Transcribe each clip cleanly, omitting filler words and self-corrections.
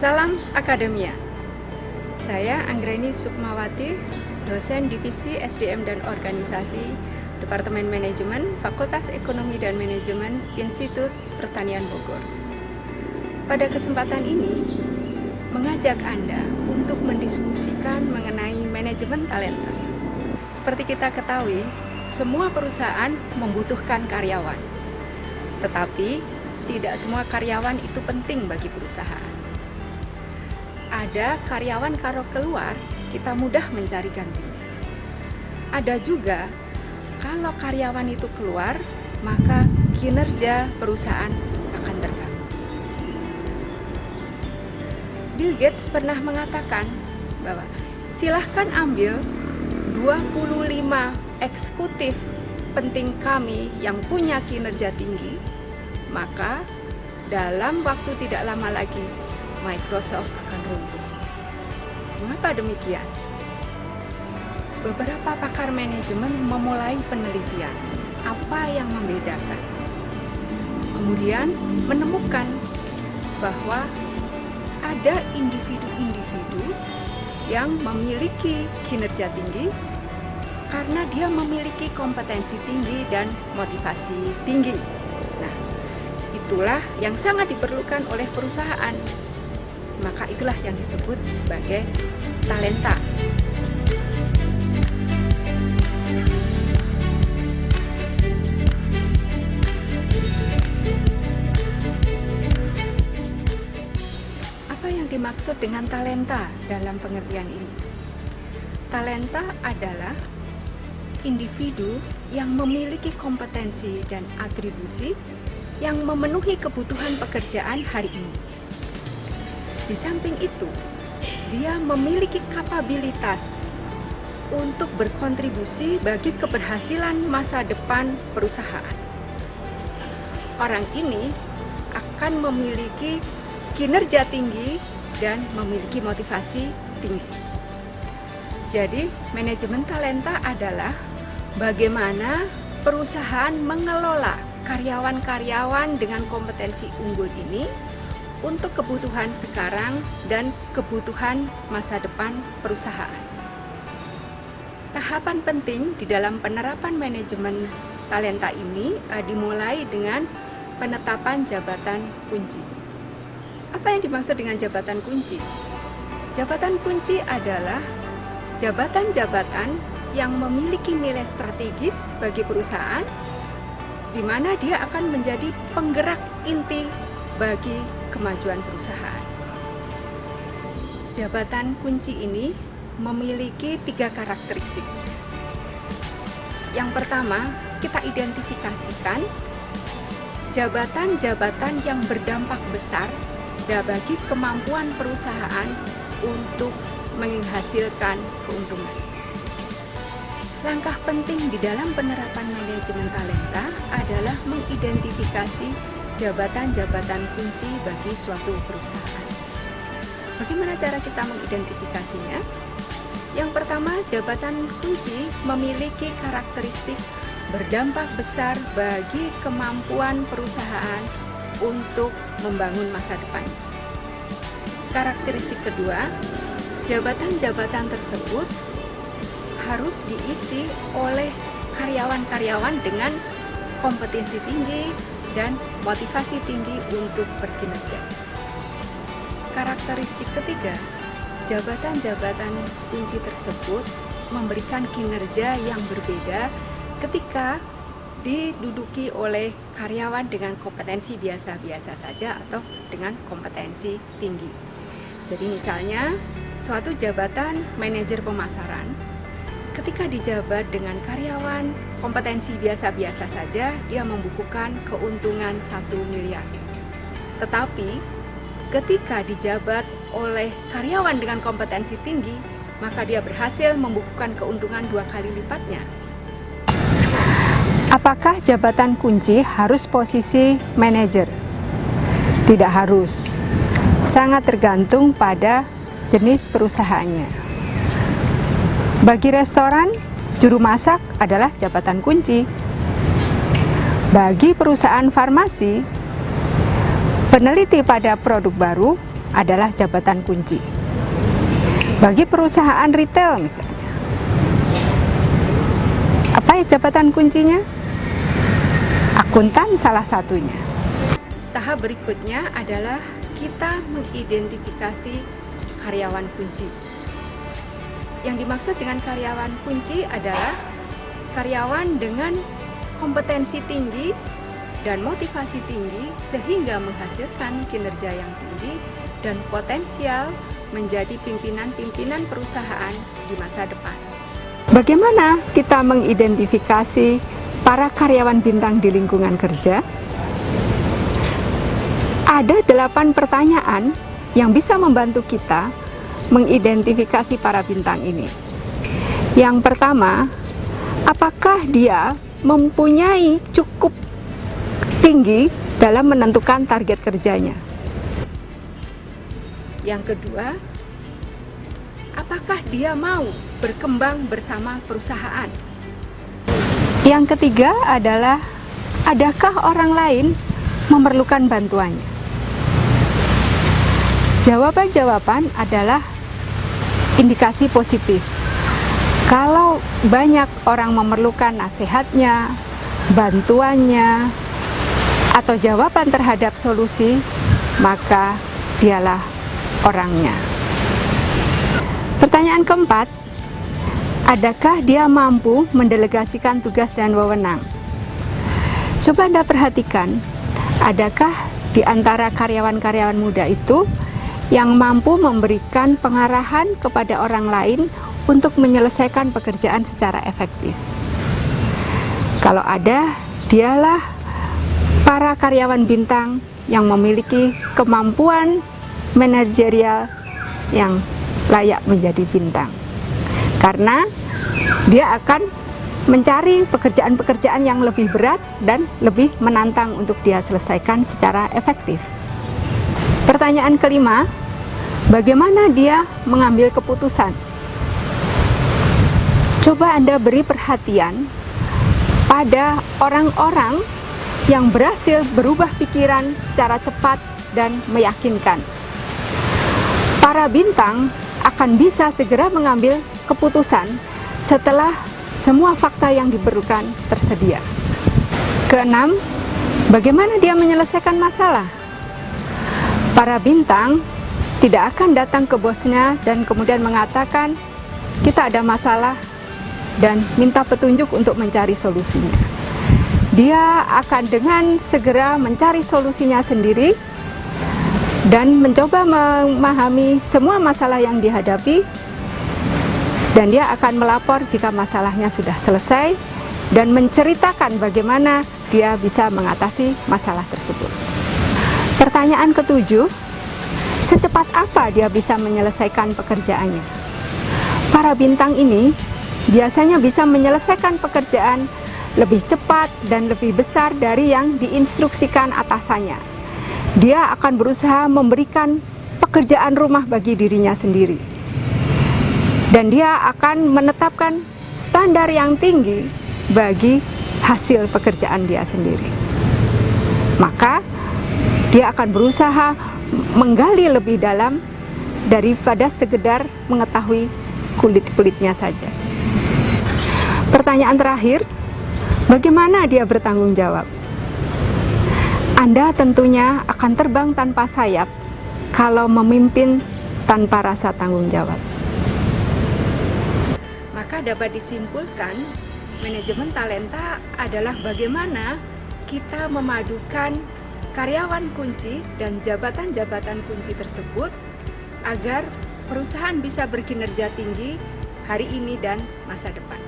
Salam Akademia. Saya Anggreni Sukmawati, dosen Divisi SDM dan Organisasi, Departemen Manajemen, Fakultas Ekonomi dan Manajemen, Institut Pertanian Bogor. Pada kesempatan ini, mengajak Anda untuk mendiskusikan mengenai manajemen talenta. Seperti kita ketahui, semua perusahaan membutuhkan karyawan. Tetapi, tidak semua karyawan itu penting bagi perusahaan. Ada karyawan kalau keluar, kita mudah mencari gantinya. Ada juga, kalau karyawan itu keluar, maka kinerja perusahaan akan terganggu. Bill Gates pernah mengatakan bahwa silahkan ambil 25 eksekutif penting kami yang punya kinerja tinggi, maka dalam waktu tidak lama lagi Microsoft akan runtuh. Mengapa demikian? Beberapa pakar manajemen memulai penelitian apa yang membedakan. Kemudian menemukan bahwa ada individu-individu yang memiliki kinerja tinggi karena dia memiliki kompetensi tinggi dan motivasi tinggi. Nah, itulah yang sangat diperlukan oleh perusahaan. Maka itulah yang disebut sebagai talenta. Apa yang dimaksud dengan talenta dalam pengertian ini? Talenta adalah individu yang memiliki kompetensi dan atribusi yang memenuhi kebutuhan pekerjaan hari ini. Di samping itu, dia memiliki kapabilitas untuk berkontribusi bagi keberhasilan masa depan perusahaan. Orang ini akan memiliki kinerja tinggi dan memiliki motivasi tinggi. Jadi, manajemen talenta adalah bagaimana perusahaan mengelola karyawan-karyawan dengan kompetensi unggul ini untuk kebutuhan sekarang dan kebutuhan masa depan perusahaan. Tahapan penting di dalam penerapan manajemen talenta ini dimulai dengan penetapan jabatan kunci. Apa yang dimaksud dengan jabatan kunci? Jabatan kunci adalah jabatan-jabatan yang memiliki nilai strategis bagi perusahaan, di mana dia akan menjadi penggerak inti bagi kemajuan perusahaan. Jabatan kunci ini memiliki 3 karakteristik. Yang pertama, kita identifikasikan jabatan-jabatan yang berdampak besar bagi kemampuan perusahaan untuk menghasilkan keuntungan. Langkah penting di dalam penerapan manajemen talenta adalah mengidentifikasi jabatan-jabatan kunci bagi suatu perusahaan. Bagaimana cara kita mengidentifikasinya? Yang pertama, jabatan kunci memiliki karakteristik berdampak besar bagi kemampuan perusahaan untuk membangun masa depan. Karakteristik kedua, jabatan-jabatan tersebut harus diisi oleh karyawan-karyawan dengan kompetensi tinggi dan motivasi tinggi untuk berkinerja. Karakteristik ketiga, jabatan-jabatan kunci tersebut memberikan kinerja yang berbeda ketika diduduki oleh karyawan dengan kompetensi biasa-biasa saja atau dengan kompetensi tinggi. Jadi misalnya, suatu jabatan manajer pemasaran ketika dijabat dengan karyawan kompetensi biasa-biasa saja, dia membukukan keuntungan 1 miliar. Tetapi ketika dijabat oleh karyawan dengan kompetensi tinggi, maka dia berhasil membukukan keuntungan 2 kali lipatnya. Apakah jabatan kunci harus posisi manajer? Tidak harus. Sangat tergantung pada jenis perusahaannya. Bagi restoran, juru masak adalah jabatan kunci. Bagi perusahaan farmasi, peneliti pada produk baru adalah jabatan kunci. Bagi perusahaan retail misalnya, apa ya jabatan kuncinya? Akuntan salah satunya. Tahap berikutnya adalah kita mengidentifikasi karyawan kunci. Yang dimaksud dengan karyawan kunci adalah karyawan dengan kompetensi tinggi dan motivasi tinggi sehingga menghasilkan kinerja yang tinggi dan potensial menjadi pimpinan-pimpinan perusahaan di masa depan. Bagaimana kita mengidentifikasi para karyawan bintang di lingkungan kerja? Ada 8 pertanyaan yang bisa membantu kita mengidentifikasi para bintang ini. Yang pertama, apakah dia mempunyai cukup tinggi dalam menentukan target kerjanya? Yang kedua, apakah dia mau berkembang bersama perusahaan? Yang ketiga adalah, adakah orang lain memerlukan bantuannya? Jawaban-jawaban adalah indikasi positif. Kalau banyak orang memerlukan nasihatnya, bantuannya, atau jawaban terhadap solusi, maka dialah orangnya. Pertanyaan keempat, adakah dia mampu mendelegasikan tugas dan wewenang? Coba Anda perhatikan, adakah di antara karyawan-karyawan muda itu yang mampu memberikan pengarahan kepada orang lain untuk menyelesaikan pekerjaan secara efektif? Kalau ada, dialah para karyawan bintang yang memiliki kemampuan manajerial yang layak menjadi bintang. Karena dia akan mencari pekerjaan-pekerjaan yang lebih berat dan lebih menantang untuk dia selesaikan secara efektif. Pertanyaan kelima, bagaimana dia mengambil keputusan? Coba Anda beri perhatian pada orang-orang yang berhasil berubah pikiran secara cepat dan meyakinkan. Para bintang akan bisa segera mengambil keputusan setelah semua fakta yang diperlukan tersedia. Keenam, bagaimana dia menyelesaikan masalah? Para bintang tidak akan datang ke bosnya dan kemudian mengatakan, kita ada masalah, dan minta petunjuk untuk mencari solusinya. Dia akan dengan segera mencari solusinya sendiri dan mencoba memahami semua masalah yang dihadapi, dan dia akan melapor jika masalahnya sudah selesai dan menceritakan bagaimana dia bisa mengatasi masalah tersebut. Pertanyaan ketujuh, secepat apa dia bisa menyelesaikan pekerjaannya? Para bintang ini biasanya bisa menyelesaikan pekerjaan lebih cepat dan lebih besar dari yang diinstruksikan atasannya. Dia akan berusaha memberikan pekerjaan rumah bagi dirinya sendiri. Dan dia akan menetapkan standar yang tinggi bagi hasil pekerjaan dia sendiri. Maka dia akan berusaha menggali lebih dalam daripada sekedar mengetahui kulit-kulitnya saja. Pertanyaan terakhir, bagaimana dia bertanggung jawab? Anda tentunya akan terbang tanpa sayap kalau memimpin tanpa rasa tanggung jawab. Maka dapat disimpulkan, manajemen talenta adalah bagaimana kita memadukan karyawan kunci dan jabatan-jabatan kunci tersebut agar perusahaan bisa berkinerja tinggi hari ini dan masa depan.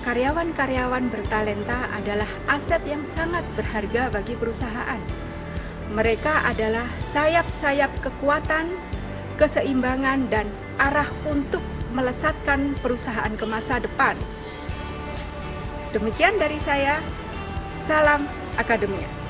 Karyawan-karyawan bertalenta adalah aset yang sangat berharga bagi perusahaan. Mereka adalah sayap-sayap kekuatan, keseimbangan, dan arah untuk melesatkan perusahaan ke masa depan. Demikian dari saya, salam akademia.